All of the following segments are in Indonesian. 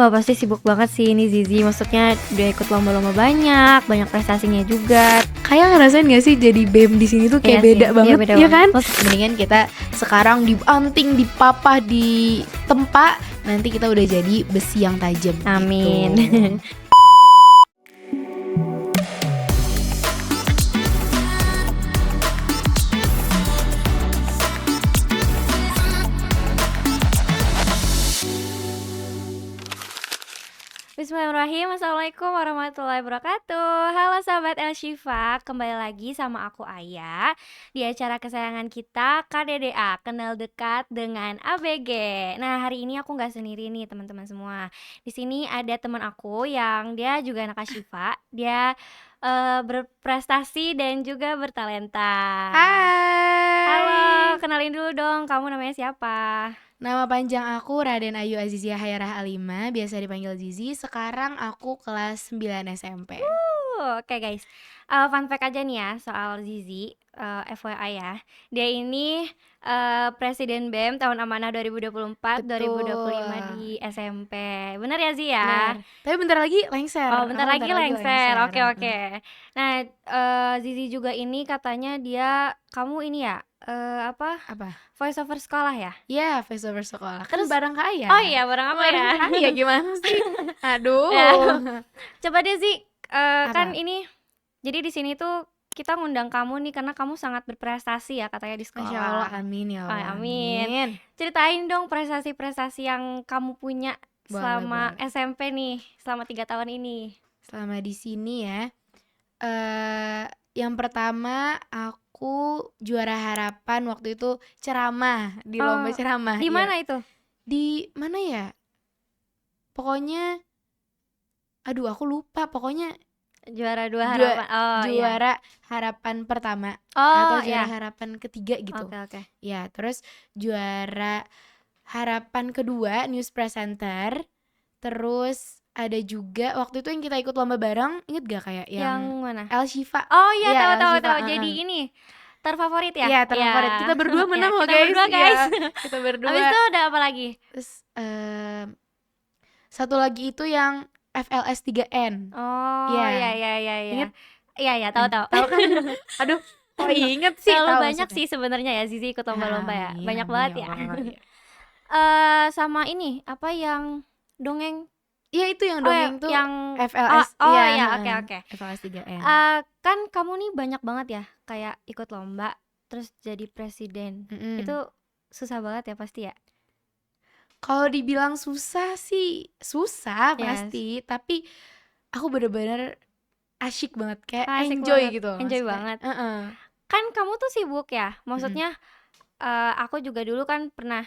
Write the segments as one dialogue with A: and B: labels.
A: Wah, pasti sibuk banget sih ini Zizi, maksudnya udah ikut lomba-lomba banyak prestasinya juga.
B: Kayak ngerasain gak sih jadi BEM di sini tuh kayak
A: Iya
B: beda
A: sih,
B: banget,
A: iya beda
B: ya
A: banget.
B: kan?
A: Terus
B: Mendingan kita sekarang dibanting, dipapah, ditempa, nanti kita udah jadi besi yang tajam.
A: amin.
B: Gitu.
A: Bismillahirrahmanirrahim. Assalamualaikum warahmatullahi wabarakatuh. Halo sahabat El Shifa, kembali lagi sama aku Aya di acara kesayangan kita KDDA, Kenal Dekat dengan ABG. Nah, hari ini aku nggak sendiri nih teman-teman semua. Di sini ada teman aku yang dia juga anak Ashifa. Dia berprestasi dan juga bertalenta. Halo,
B: Hai.
A: kenalin dulu dong, kamu namanya siapa?
B: Nama panjang aku Raden Ayu Azizia Hairah Alima, biasa dipanggil Zizi. Sekarang aku kelas 9 SMP.
A: Oke guys, fun fact aja nih ya soal Zizi, FYI ya. Dia ini presiden BEM tahun amanah 2024, 2025
B: Betul.
A: di SMP. Bener ya Zi ya?
B: Benar. Tapi bentar lagi lengser.
A: Oh, bentar
B: Aku
A: lagi lengser. Oke,
B: lengser.
A: oke. Nah, Zizi juga ini katanya kamu ini ya, apa,
B: Apa?
A: voice over sekolah ya?
B: Ya, face over sekolah. Kan
A: Terus
B: bareng Kak Aya.
A: oh iya, bareng aku ya?
B: Bareng Kak Aya gimana sih? Aduh.
A: Ya. Coba deh Zi, kan
B: Apa?
A: ini jadi di sini tuh kita ngundang kamu nih karena kamu sangat berprestasi ya katanya di
B: Masya Allah,
A: sekolah.
B: amin ya Allah,
A: Amin.
B: amin.
A: Ceritain dong prestasi-prestasi yang kamu punya selama
B: Boleh.
A: SMP nih, selama 3 tahun ini.
B: Selama di sini ya, yang pertama aku juara harapan waktu itu ceramah di lomba
A: Oh,
B: ceramah.
A: di
B: Iya.
A: mana itu?
B: Di mana ya? Pokoknya, aduh aku lupa. Pokoknya
A: Juara 2 harapan. Oh, iya.
B: juara harapan pertama
A: Oh,
B: atau juara
A: iya.
B: harapan ketiga gitu.
A: Oke.
B: Ya, terus juara harapan kedua news presenter. Terus ada juga waktu itu yang kita ikut lomba bareng, inget gak kayak
A: Yang
B: yang
A: mana?
B: El Shifa?
A: Oh iya,
B: Iya, El
A: tahu.
B: Shifa,
A: Jadi ini terfavorit ya?
B: Iya, terfavorit. Kita berdua
A: Iya,
B: menang loh
A: kita
B: guys.
A: berdua guys.
B: Iya, kita berdua.
A: Habis itu ada apa lagi?
B: Terus satu lagi itu yang FLS 3N.
A: Oh,
B: Iya.
A: iya.
B: Ingat?
A: Iya, tahu.
B: Tahu kan? Aduh, kok inget sih?
A: Terlalu
B: Tahu
A: banyak
B: maksudnya.
A: sih sebenarnya ya Zizi ikut lomba-lomba ya.
B: Amin,
A: Banyak
B: amin
A: banget
B: ya
A: ya.
B: Allah, iya.
A: Sama ini, apa yang dongeng?
B: Iya, itu yang
A: Oh,
B: dongeng tuh
A: yang
B: FLS.
A: oh
B: Iya,
A: iya,
B: heeh.
A: oke.
B: FLS 3N.
A: Kan kamu nih banyak banget ya kayak ikut lomba terus jadi presiden. Itu susah banget ya pasti ya?
B: Kalau dibilang susah sih susah
A: Yes.
B: pasti, tapi aku bener-bener asyik banget, kayak
A: Asik
B: enjoy
A: banget.
B: gitu loh
A: Enjoy
B: maksudnya.
A: banget.
B: Heeh.
A: Kan kamu tuh sibuk ya, maksudnya aku juga dulu kan pernah,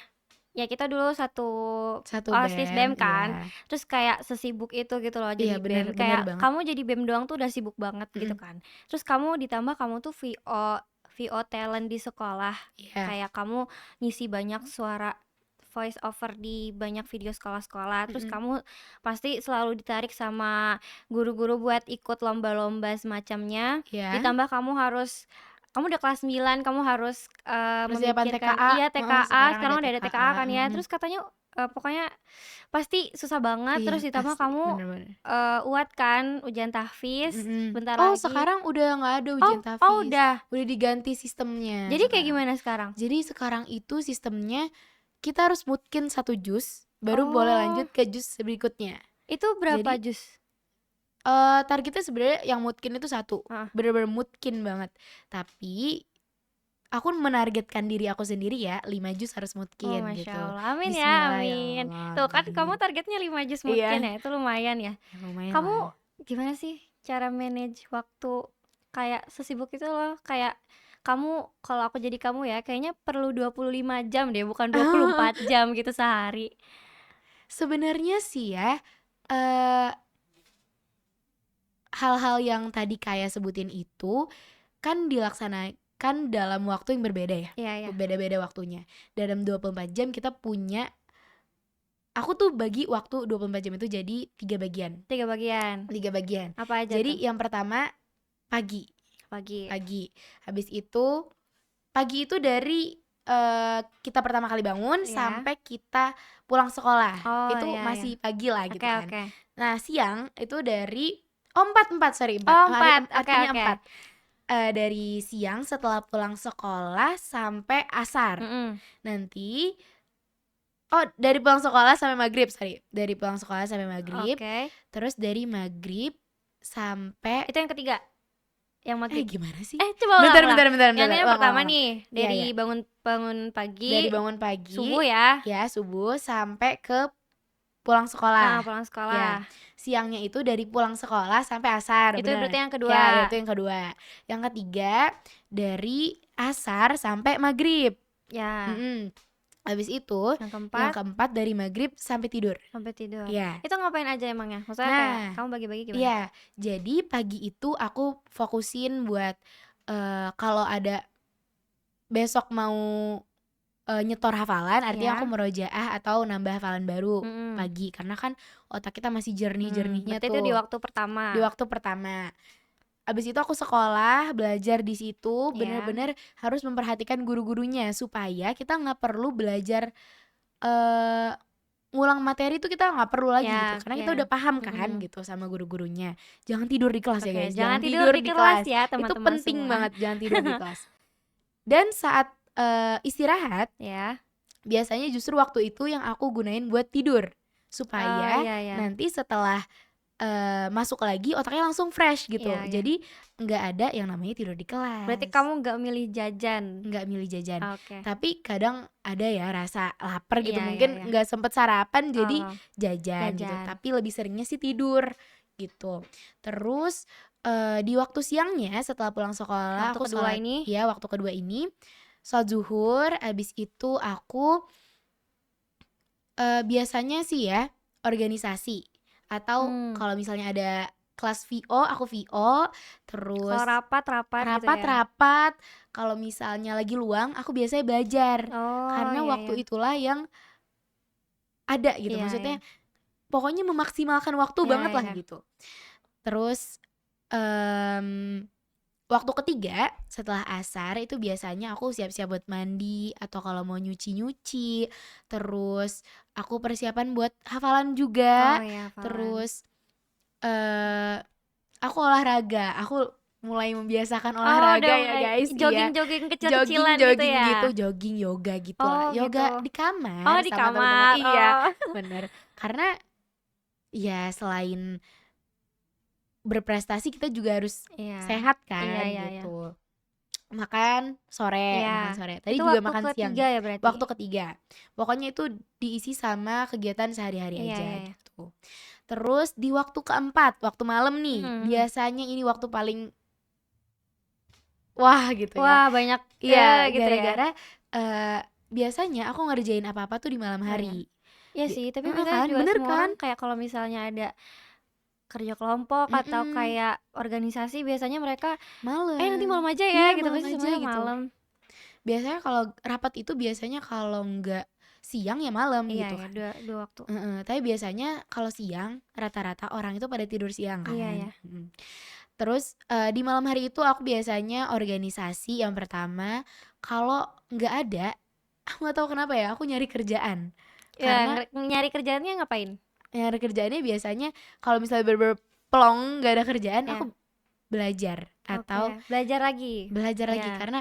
A: ya kita dulu satu OSIS BEM kan,
B: Iya.
A: terus kayak sesibuk itu gitu loh jadi
B: Iya, bener
A: BEM, kayak
B: banget.
A: kamu jadi BEM doang tuh udah sibuk banget gitu kan, terus kamu ditambah kamu tuh VO talent di sekolah,
B: Iya.
A: kayak kamu ngisi banyak suara voice over di banyak video sekolah-sekolah, terus kamu pasti selalu ditarik sama guru-guru buat ikut lomba-lomba semacamnya,
B: Iya.
A: ditambah kamu udah kelas 9, kamu harus
B: Persiapan
A: memikirkan
B: TKA.
A: iya TKA, sekarang udah ada
B: TKA.
A: TKA kan ya, terus katanya pokoknya pasti susah banget,
B: Iya,
A: terus ditambah
B: pasti,
A: kamu
B: bener-bener.
A: UAT kan, ujian tahfiz bentar
B: Oh,
A: lagi.
B: sekarang udah nggak ada ujian tahfiz.
A: Oh udah.
B: Udah diganti sistemnya.
A: Jadi kayak
B: sekarang.
A: gimana sekarang?
B: Jadi sekarang itu sistemnya kita harus mutkin 1 jus baru boleh lanjut ke jus berikutnya.
A: Itu berapa jus?
B: Targetnya sebenarnya yang mutkin itu 1, bener-bener mutkin banget. Tapi aku menargetkan diri aku sendiri ya 5 jus harus mutkin
A: Masya
B: gitu.
A: Allah. Amin ya,
B: Bismillah
A: amin.
B: Allah,
A: Tuh kan
B: amin.
A: kamu targetnya 5 jus mutkin ya, itu lumayan ya.
B: Lumayan
A: Kamu
B: lah.
A: gimana sih cara manage waktu kayak sesibuk itu loh, kayak kamu, kalau aku jadi kamu ya kayaknya perlu 25 jam deh, bukan 24 jam gitu sehari.
B: Sebenarnya sih ya, hal-hal yang tadi kayak sebutin itu kan dilaksanakan dalam waktu yang berbeda ya.
A: Iya.
B: Beda-beda waktunya. Dalam 24 jam kita punya, aku tuh bagi waktu 24 jam itu jadi 3 bagian.
A: 3 bagian.
B: 3 bagian.
A: Apa aja
B: Jadi
A: tuh?
B: yang pertama pagi.
A: Pagi.
B: Habis itu pagi itu dari kita pertama kali bangun
A: Iya.
B: sampai kita pulang sekolah.
A: Oh,
B: Itu
A: iya iya.
B: masih pagi lah gitu
A: Oke
B: kan.
A: oke.
B: Nah, siang itu dari 4 sorry 4.
A: Oh 4, oke
B: Artinya
A: oke.
B: 4. Dari siang setelah pulang sekolah sampai asar. Nanti dari pulang sekolah sampai maghrib, sorry. Dari pulang sekolah sampai maghrib.
A: Oke.
B: Terus dari maghrib sampai
A: Itu yang ketiga? Yang maghrib?
B: gimana sih?
A: Coba ulang
B: Bentar.
A: Yang ini yang
B: Ulang,
A: pertama
B: ulang.
A: nih,
B: Iya,
A: dari
B: iya.
A: bangun pagi,
B: Dari bangun pagi,
A: subuh ya?
B: ya subuh sampai ke pulang
A: Nah,
B: sekolah.
A: pulang
B: Ya,
A: sekolah.
B: siangnya itu dari pulang sekolah sampai asar,
A: Itu
B: bener.
A: berarti yang
B: Ya,
A: kedua.
B: itu yang kedua. Yang ketiga dari asar sampai maghrib.
A: Ya.
B: Habis itu
A: Yang
B: yang
A: keempat
B: keempat dari maghrib sampai tidur.
A: sampai tidur.
B: Iya.
A: Itu ngapain aja emangnya? Maksudnya kayak kamu bagi-bagi gimana?
B: Iya, jadi pagi itu aku fokusin buat kalau ada besok mau nyetor hafalan, artinya aku
A: Iya.
B: murojaah atau nambah hafalan baru pagi, karena kan otak kita masih jernih-jernihnya
A: Berarti itu di
B: tuh
A: waktu pertama.
B: di waktu pertama. Abis itu aku sekolah, belajar di situ,
A: Iya.
B: bener-bener harus memperhatikan guru-gurunya supaya kita nggak perlu belajar ngulang materi itu, kita nggak perlu lagi
A: Ya,
B: gitu, karena kita
A: ya.
B: udah paham kan gitu sama guru-gurunya. Jangan tidur di kelas ya
A: Oke,
B: guys,
A: jangan tidur di kelas ya
B: Itu
A: teman-teman
B: penting
A: semua.
B: banget, jangan tidur di kelas. Dan saat istirahat,
A: Ya.
B: biasanya justru waktu itu yang aku gunain buat tidur, supaya
A: iya.
B: nanti setelah masuk lagi otaknya langsung fresh gitu.
A: Iya, iya.
B: Jadi nggak ada yang namanya tidur di kelas.
A: Berarti kamu nggak milih jajan.
B: nggak milih jajan.
A: Oke.
B: Tapi kadang ada ya rasa lapar gitu,
A: Iya,
B: mungkin
A: iya.
B: nggak sempet sarapan jadi
A: Jajan.
B: jajan gitu. Tapi lebih seringnya sih tidur gitu. Terus di waktu siangnya setelah pulang sekolah
A: Waktu
B: aku
A: kedua
B: sholat,
A: ini?
B: ya waktu kedua ini sholat zuhur. Abis itu aku biasanya sih ya organisasi, atau kalau misalnya ada kelas VO, aku VO. Terus
A: Kalau rapat gitu ya?
B: rapat. Kalau misalnya lagi luang, aku biasanya belajar.
A: Oh,
B: Karena
A: iya,
B: waktu
A: iya.
B: itulah yang ada gitu.
A: Iya,
B: Maksudnya
A: iya.
B: pokoknya memaksimalkan waktu
A: Iya,
B: banget lah
A: iya.
B: gitu. Terus waktu ketiga setelah asar itu biasanya aku siap-siap buat mandi, atau kalau mau nyuci-nyuci. Terus aku persiapan buat hafalan juga.
A: Oh iya, hafalan.
B: Terus aku olahraga. Aku mulai membiasakan olahraga
A: udah
B: ya
A: mulai
B: guys.
A: jogging-jogging kecil-kecilan gitu
B: Jogging
A: ya?
B: gitu, jogging, yoga gitu lah.
A: Oh,
B: Yoga
A: gitu.
B: di kamar
A: Oh, di
B: sama teman-teman.
A: kamar.
B: Iya,
A: Oh.
B: bener. Karena ya selain berprestasi kita juga harus
A: Iya.
B: sehat kan
A: Iya.
B: gitu. Makan sore. Tadi
A: Itu
B: juga
A: waktu
B: makan siang.
A: ketiga ya berarti?
B: Waktu ketiga. Pokoknya itu diisi sama kegiatan sehari-hari
A: Iya,
B: aja
A: iya.
B: gitu. Terus di waktu keempat, waktu malam nih, biasanya ini waktu paling wah gitu ya.
A: Wah, banyak
B: Iya,
A: gitu ya?
B: gara-gara biasanya aku ngerjain apa-apa tuh di malam hari.
A: Iya sih, tapi
B: Heeh
A: biasanya
B: kan,
A: juga
B: bener
A: semua
B: kan?
A: orang kayak kalau misalnya ada kerja kelompok atau kayak organisasi, biasanya mereka
B: Malam.
A: nanti malam aja ya
B: Iya,
A: gitu,
B: malam
A: pasti
B: aja
A: semuanya
B: gitu.
A: malam.
B: Biasanya kalau rapat itu biasanya kalau nggak siang ya malam
A: Iya,
B: gitu
A: iya,
B: kan.
A: dua waktu.
B: Tapi biasanya kalau siang rata-rata orang itu pada tidur siang kan.
A: Iya, iya.
B: Terus di malam hari itu aku biasanya organisasi yang pertama. Kalau nggak ada, aku nggak tahu kenapa ya, aku nyari kerjaan.
A: Ya, nyari kerjaannya ngapain?
B: Nyari kerjaannya biasanya kalau misalnya bener-bener plong nggak ada kerjaan,
A: Iya.
B: aku belajar atau
A: belajar lagi.
B: Iya. Karena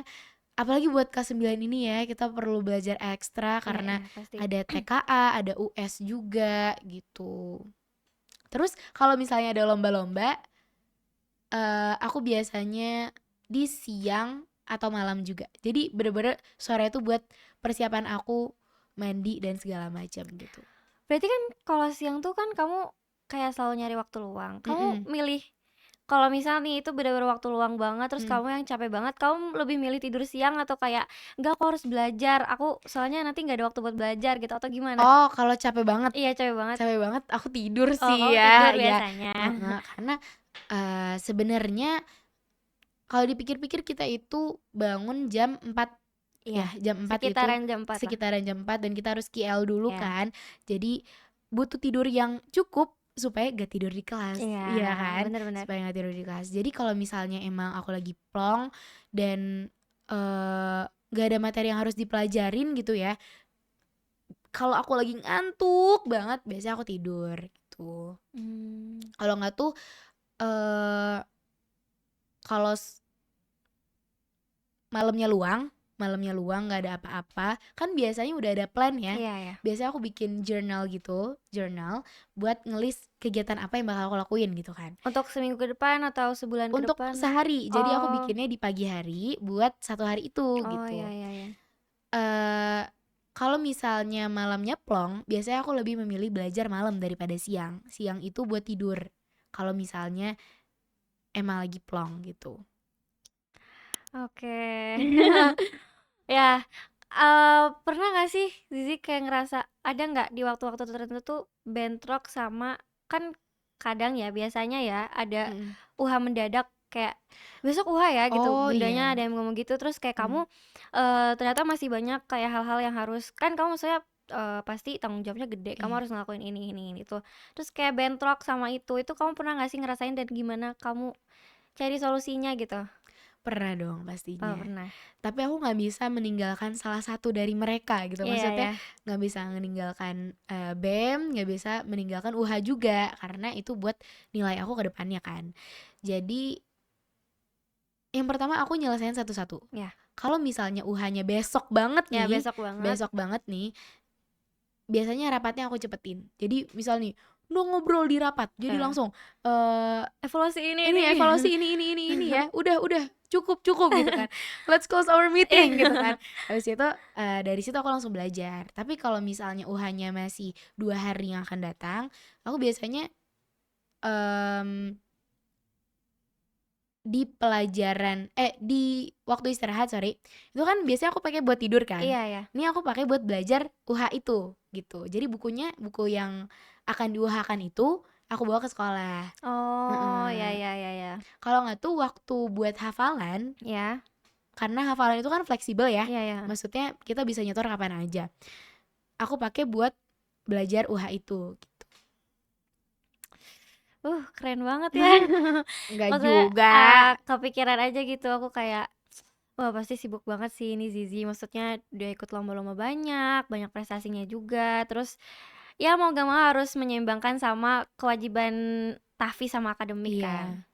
B: apalagi buat K9 ini ya, kita perlu belajar ekstra karena
A: pasti.
B: ada TKA, ada US juga gitu. Terus kalau misalnya ada lomba-lomba, aku biasanya di siang atau malam juga. Jadi bener-bener sore itu buat persiapan aku mandi dan segala macam gitu.
A: Berarti kan kalau siang tuh kan kamu kayak selalu nyari waktu luang. Kamu milih, kalau misal nih itu bener-bener waktu luang banget, terus kamu yang capek banget, kamu lebih milih tidur siang atau kayak enggak, aku harus belajar, aku soalnya nanti nggak ada waktu buat belajar gitu, atau gimana?
B: Oh, kalau capek banget.
A: Iya, capek banget.
B: Capek banget aku tidur
A: Oh,
B: sih
A: kamu
B: ya.
A: tidur
B: Ya.
A: biasanya.
B: Karena sebenarnya kalau dipikir-pikir kita itu bangun jam 4. Ya, jam 4
A: Sekitaran
B: itu
A: jam 4 lah.
B: sekitaran jam 4, dan kita harus QL dulu
A: Iya.
B: kan. Jadi butuh tidur yang cukup supaya gak tidur di kelas.
A: Iya,
B: kan?
A: bener-bener.
B: Supaya gak tidur di kelas. Jadi kalau misalnya emang aku lagi plong dan nggak ada materi yang harus dipelajarin gitu ya. Kalau aku lagi ngantuk banget, biasanya aku tidur gitu.
A: Mmm.
B: Kalau nggak tuh, eee, kalau malamnya luang nggak ada apa-apa, kan biasanya udah ada plan ya.
A: Iya ya.
B: Biasanya aku bikin journal gitu, buat ngelis kegiatan apa yang bakal aku lakuin gitu kan.
A: Untuk seminggu ke depan atau sebulan ke
B: Untuk
A: depan?
B: sehari, jadi aku
A: Oh.
B: bikinnya di pagi hari buat satu hari itu
A: Oh, ya
B: gitu.
A: ya ya.
B: Eee, kalau misalnya malamnya plong, biasanya aku lebih memilih belajar malam daripada siang. Siang itu buat tidur, kalau misalnya emang lagi plong gitu.
A: Oke. Ya, pernah nggak sih Zizi kayak ngerasa ada nggak di waktu-waktu tertentu tuh bentrok sama kan kadang ya biasanya ya ada
B: Mhm.
A: UHA mendadak kayak, "Besok UHA ya," gitu,
B: Oh
A: bundanya
B: iya,
A: ada yang ngomong gitu terus kayak
B: mhm,
A: kamu, ternyata masih banyak kayak hal-hal yang harus kan kamu maksudnya, pasti tanggung jawabnya gede, kamu
B: iya.
A: harus ngelakuin ini itu. Terus kayak bentrok sama itu kamu pernah nggak sih ngerasain dan gimana kamu cari solusinya gitu?
B: Pernah dong
A: Oh,
B: pastinya.
A: pernah.
B: Tapi aku nggak bisa meninggalkan salah satu dari mereka gitu,
A: Iya
B: maksudnya
A: ya.
B: nggak bisa meninggalkan, BEM, nggak bisa meninggalkan UHA juga, karena itu buat nilai aku ke depannya kan. Jadi yang pertama aku nyelesain satu-satu.
A: Ya.
B: Kalau misalnya UHA-nya
A: Ya, besok banget.
B: besok banget nih, biasanya rapatnya aku cepetin. Jadi misal nih, udah ngobrol di rapat, jadi
A: Heeh.
B: langsung, eee,
A: Evaluasi ini
B: "Ini
A: gitu.
B: evaluasi ini ya, udah cukup," gitu kan. "Let's close our meeting," gitu kan. Habis itu, dari situ aku langsung belajar. Tapi kalau misalnya UHA-nya masih 2 hari yang akan datang, aku biasanya, mmm di waktu istirahat, sorry, itu kan biasanya aku pakai buat tidur kan.
A: Iya ya.
B: Ini aku pakai buat belajar UHA itu, gitu. Jadi buku yang akan di-UHA-kan itu, aku bawa ke sekolah.
A: Oh, ya
B: Heeh.
A: ya ya ya.
B: Kalau nggak tuh waktu buat hafalan,
A: Ya.
B: karena hafalan itu kan fleksibel ya,
A: Iya ya.
B: maksudnya kita bisa nyetor kapan aja. Aku pakai buat belajar UHA itu.
A: Keren banget ya.
B: Nggak
A: Maksudnya,
B: juga.
A: kepikiran aja gitu aku kayak, wah pasti sibuk banget sih ini Zizi, maksudnya udah ikut lomba-lomba banyak, banyak prestasinya juga, terus ya mau gak mau harus menyeimbangkan sama kewajiban tahfiz sama akademik kan.
B: Iya.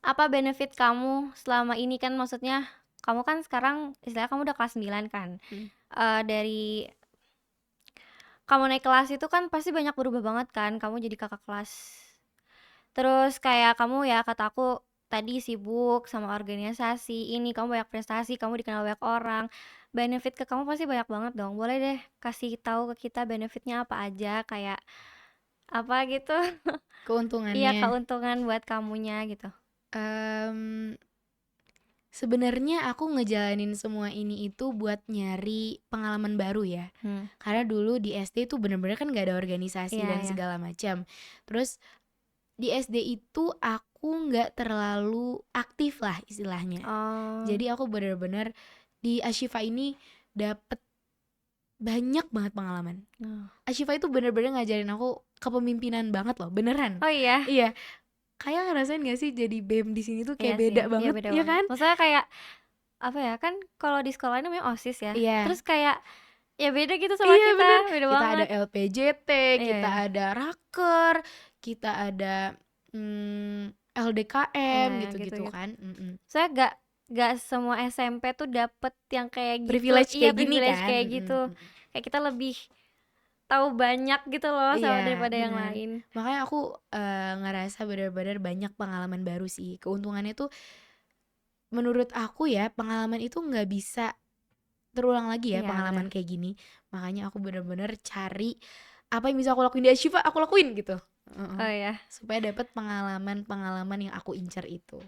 A: Apa benefit kamu selama ini kan maksudnya kamu kan sekarang istilahnya kamu udah kelas 9 kan,
B: Mhm.
A: dari kamu naik kelas itu kan pasti banyak berubah banget kan, kamu jadi kakak kelas. Terus kayak kamu ya kata aku tadi sibuk sama organisasi ini, kamu banyak prestasi, kamu dikenal banyak orang. Benefit ke kamu pasti banyak banget dong. Boleh deh kasih tahu ke kita benefitnya apa aja, kayak apa gitu. Iya,
B: Keuntungannya,
A: keuntungan buat kamunya gitu.
B: mmm sebenarnya aku ngejalanin semua ini itu buat nyari pengalaman baru ya.
A: Hmm,
B: Karena dulu di SD tuh bener-bener kan gak ada organisasi
A: iya
B: dan
A: ya.
B: segala macam. Terus di SD itu aku nggak terlalu aktif lah istilahnya.
A: Oh.
B: Jadi aku bener-bener di Ashifa ini dapet banyak banget pengalaman.
A: Oh.
B: Ashifa itu bener-bener ngajarin aku kepemimpinan banget loh, beneran.
A: Oh iya?
B: Iya, kayak ngerasain gak sih jadi BEM di sini tuh
A: Iya
B: kayak
A: sih,
B: beda
A: iya
B: banget,
A: beda
B: ya
A: banget.
B: kan?
A: Maksudnya kayak apa ya, kan kalau di sekolah ini namanya OSIS ya.
B: Iya.
A: Terus kayak ya beda gitu sama
B: Iya
A: kita,
B: bener,
A: beda
B: kita ada
A: banget.
B: LPJT,
A: Iya
B: kita
A: ya.
B: ada raker, kita ada,
A: Iya
B: LDKM
A: ya,
B: gitu-gitu
A: gitu-gitu.
B: kan, mhm.
A: Saya gak semua SMP tuh dapet yang kayak gitu.
B: Privilege
A: Iya,
B: kayak gini
A: privilege
B: kan,
A: kayak
B: mhm
A: gitu.
B: mhm.
A: Kayak kita lebih tahu banyak gitu loh sama
B: Iya
A: daripada yang
B: bener,
A: lain.
B: makanya aku, ngerasa bener-bener banyak pengalaman baru sih. Keuntungannya tuh menurut aku ya, pengalaman itu nggak bisa terulang lagi ya,
A: Iya benar.
B: pengalaman kayak gini. Makanya aku bener-bener cari apa yang bisa aku lakuin di Ashifa, aku lakuin gitu, heeh.
A: Oh ya.
B: Supaya dapet pengalaman-pengalaman yang aku incar itu.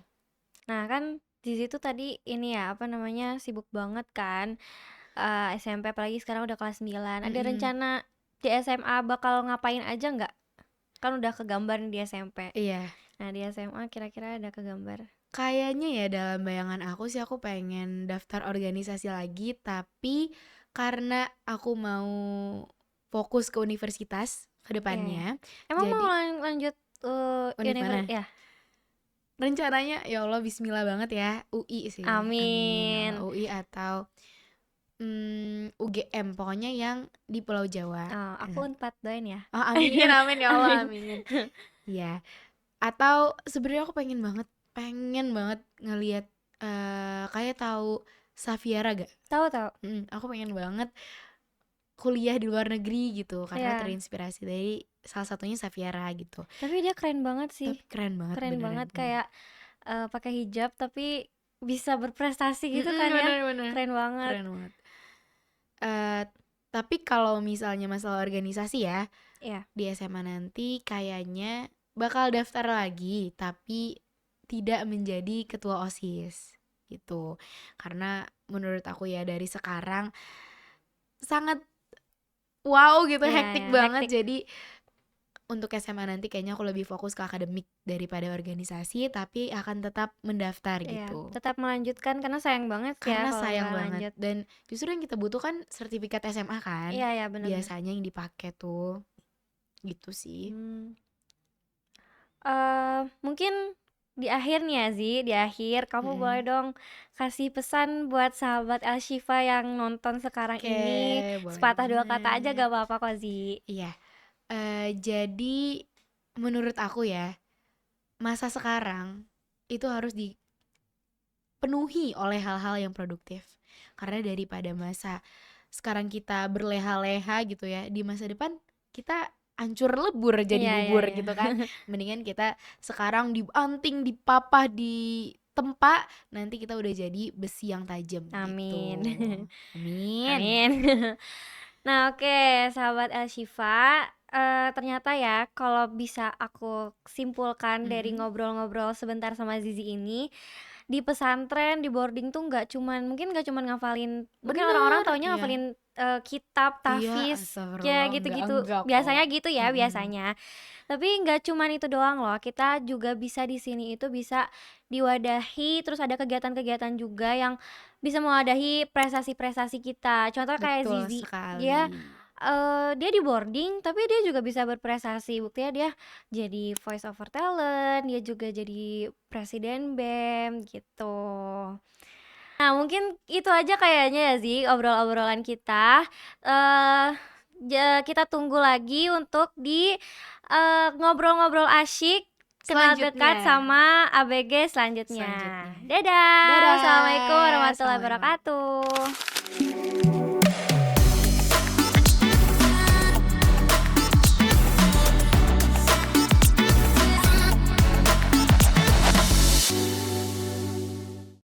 A: Nah kan di situ tadi ini ya apa namanya sibuk banget kan, SMP apalagi sekarang udah kelas 9. Ada
B: Mhm,
A: rencana di SMA bakal ngapain aja nggak? Kan udah kegambar nih di SMP.
B: iya.
A: Nah di SMA kira-kira ada kegambar?
B: Kayaknya ya dalam bayangan aku sih aku pengen daftar organisasi lagi, tapi karena aku mau fokus ke universitas ke
A: Iya ya.
B: depannya,
A: Emang mau
B: jadi
A: lanjut,
B: univ mana?
A: ya?
B: Rencananya ya Allah bismillah banget ya UI sih, amin,
A: Amin.
B: UI atau UGM, pokoknya yang di Pulau Jawa.
A: Oh, aku Unpad, doain ya.
B: Oh, amin amin ya Allah,
A: Amin.
B: amin. Iya. Atau sebenarnya aku pengen banget ngelihat kayak tahu Safiara gak?
A: Tahu.
B: Aku pengen banget kuliah di luar negeri gitu karena
A: Iya.
B: terinspirasi dari salah satunya Safiara gitu.
A: Tapi dia keren banget sih.
B: Tapi keren banget
A: Keren
B: beneran.
A: banget kayak pakai hijab tapi bisa berprestasi gitu kan ya.
B: Bener-bener
A: Keren banget.
B: keren banget. Tapi kalau misalnya masalah organisasi ya,
A: Iya.
B: di SMA nanti kayaknya bakal daftar lagi tapi tidak menjadi ketua OSIS gitu. Karena menurut aku ya dari sekarang sangat wow gitu,
A: Iya,
B: hektik
A: ya,
B: banget.
A: hektik.
B: Jadi untuk SMA nanti kayaknya aku lebih fokus ke akademik daripada organisasi, tapi akan tetap mendaftar
A: Iya,
B: gitu.
A: tetap melanjutkan karena sayang banget ya
B: Karena
A: kalau
B: sayang
A: nggak
B: banget
A: lanjut.
B: dan justru yang kita butuhkan sertifikat SMA kan.
A: Iya, ya, benar-benar.
B: Biasanya yang dipakai tuh. Gitu sih.
A: Mungkin di akhir nih ya Zi, di akhir kamu boleh dong kasih pesan buat sahabat El Shifa yang nonton sekarang
B: Oke,
A: ini,
B: boleh
A: sepatah dua kata aja
B: banget.
A: gak apa-apa kok Zi.
B: Iya. Jadi menurut aku ya, masa sekarang itu harus dipenuhi oleh hal-hal yang produktif. Karena daripada masa sekarang kita berleha-leha gitu ya, di masa depan kita hancur lebur jadi
A: Iya, iya,
B: bubur
A: iya.
B: gitu kan. Mendingan kita sekarang dibanting, dipapah, ditempa, nanti kita udah jadi besi yang tajam
A: Amin.
B: gitu. Amin.
A: Amin. Nah, oke, sahabat El Shifa, ternyata ya kalau bisa aku simpulkan dari ngobrol-ngobrol sebentar sama Zizi ini, di pesantren, di boarding tuh mungkin nggak cuman ngafalin, mungkin orang-orang
B: Bener,
A: taunya
B: iya.
A: ngafalin kitab,
B: Iya,
A: tahfiz, ya
B: astagfirullah,
A: gitu-gitu.
B: enggak
A: Biasanya
B: kok.
A: gitu ya, biasanya. Tapi nggak cuman itu doang loh, kita juga bisa di sini itu bisa diwadahi, terus ada kegiatan-kegiatan juga yang bisa mewadahi prestasi-prestasi kita. Contoh kayak
B: Betul
A: Zizi, dia
B: sekali.
A: dia di boarding tapi dia juga bisa berprestasi. Buktinya dia jadi voice over talent, dia juga jadi presiden BEM gitu. Nah, mungkin itu aja kayaknya ya Zi, obrolan kita. eh kita tunggu lagi untuk di ngobrol-ngobrol asyik, kenal dekat
B: Selanjutnya.
A: sama ABG selanjutnya.
B: Selanjutnya.
A: Dadah.
B: Dadah.
A: Wassalamualaikum warahmatullahi
B: Assalamualaikum.
A: wabarakatuh.